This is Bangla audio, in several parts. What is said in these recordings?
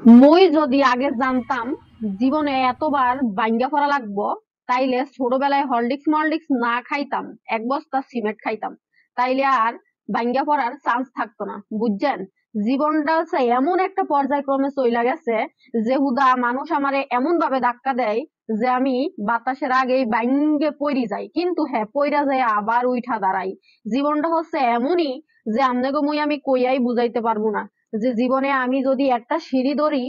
মই যদি আগে জানতাম জীবনে এতবার বাইঙ্গা পড়া লাগবো, তাইলে ছোটবেলায় হরলিক্স মরলিক্স না খাইতাম, এক বস্তা সিমেন্ট খাইতাম। তাইলে আর বাইঙ্গা পড়ার চান্স থাকতো না, বুঝছেন? জীবনটা হচ্ছে এমন একটা পর্যায়ক্রমে চইলা গেছে যে হুদা মানুষ আমারে এমন ভাবে ধাক্কা দেয় যে আমি বাতাসের আগেই বাইঙ্গে পইরি যাই, কিন্তু হ্যাঁ পইরা যায় আবার উইঠা দাঁড়াই। জীবনটা হচ্ছে এমনই যে আমনেগো মুই আমি কইয়াই বুঝাইতে পারবো না। যে জীবনে আমি যদি একটা সিঁড়ি ধরি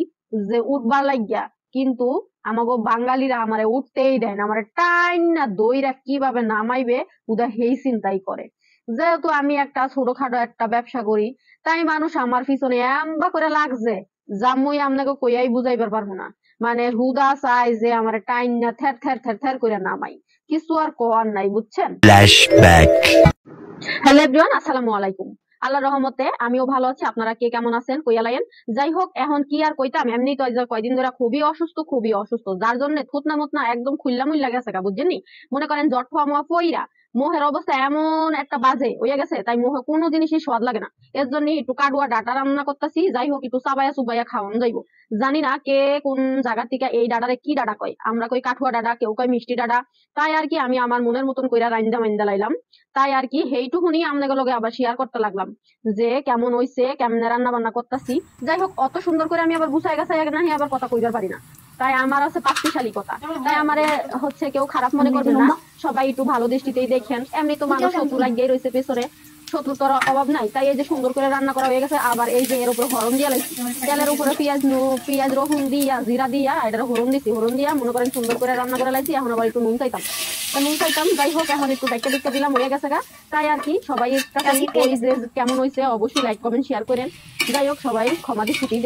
যে উঠবার লাগিয়া, কিন্তু আমাগো বাঙালিরা আমারে উঠতেই দেয় না, আমারে টাইন না দইরা কিভাবে নামাইবে উদা হেই চিন্তাই করে। যেহেতু আমি একটা ছোটখাটো একটা ব্যবসা করি, তাই মানুষ আমার পিছনে এম্বা করে লাগছে যা মুই আপনাকে কইয়াই বুঝাইবার পারবো না। মানে হুদা চাই যে আমারে টাইন না থ্যার থ্যার থ্যার থ্যার করে নামাই, কিছু আর কর নাই, বুঝছেন? ফ্ল্যাশব্যাক। হ্যালো এভরিওয়ান, আসসালামু আলাইকুম। আল্লাহর রহমতে আমিও ভালো আছি, আপনারা কে কেমন আছেন কইয়া লাইন। যাই হোক, এখন কি আর কইতাম, এমনি তো আজ কয়দিন ধরে খুবই অসুস্থ, যার জন্য থুতনা মুতনা একদম খুল্লা মুল্লা গেছে গা, বুঝছেন নি? মনে করেন জট ফোয়া মোয়া পইরা মোহের অবস্থা এমন একটা বাজে হইয়া গেছে, তাই মোহে কোনো জিনিসই স্বাদ লাগে না। এর জন্য একটু কাডুয়া ডাটা রান্না করতেছি, যাই হোক একটু চাবাইয়া চুবাইয়া খাওয়ানো যাইবো। জানি না কে কোন জায়গা থেকে এই ডাডারে কি ডাডা কয়, আমরা কই কাঠুয়া ডাডা, কেউ কয় মিষ্টি ডাডা। তাই আর কি আমি আমার মনের মতন কইরা রাইন্দা মাইন্দা লাইলাম। তাই আর কি সেইটুকুনি আপনাদের লগে আবার শেয়ার করতে লাগলাম যে কেমন হইছে, কেমনে রান্না বান্না করতেছি। যাই হোক, অত সুন্দর করে আমি আবার গুছাই গাছাই নাহি আবার কথা কইবার পারি না, তাই আমার আছে পাঁচটিশালী কথা। তাই আমারে হচ্ছে কেউ খারাপ মনে করবেন না, সবাই একটু ভালো দৃষ্টিতেই দেখেন। এমনি তো মানুষ শত্রু লাগিয়ে রয়েছে পেছনে, শত্রু তোর অভাব নাই। তাই এই যে সুন্দর করে রান্না করা হয়ে গেছে, আবার এই যে এর উপরে হরণ দিয়া লাগছে, তেলের উপরে পেঁয়াজ রসুন দিয়া জিরা দিয়া এটার হরণ দিছি, হরণ দিয়া মনে করেন সুন্দর করে রান্না করে লাইছি। এখন আবার একটু নুন চাইতাম, নুন চাইতাম। যাই হোক, এখন একটু দেখতে দেখতে দিলাম হয়ে গেছে গা। তাই আর কি সবাই একটা কেমন হয়েছে অবশ্যই লাইক কমেন্ট শেয়ার করেন। যাই হোক, সবাই ক্ষমা দৃষ্টিতেই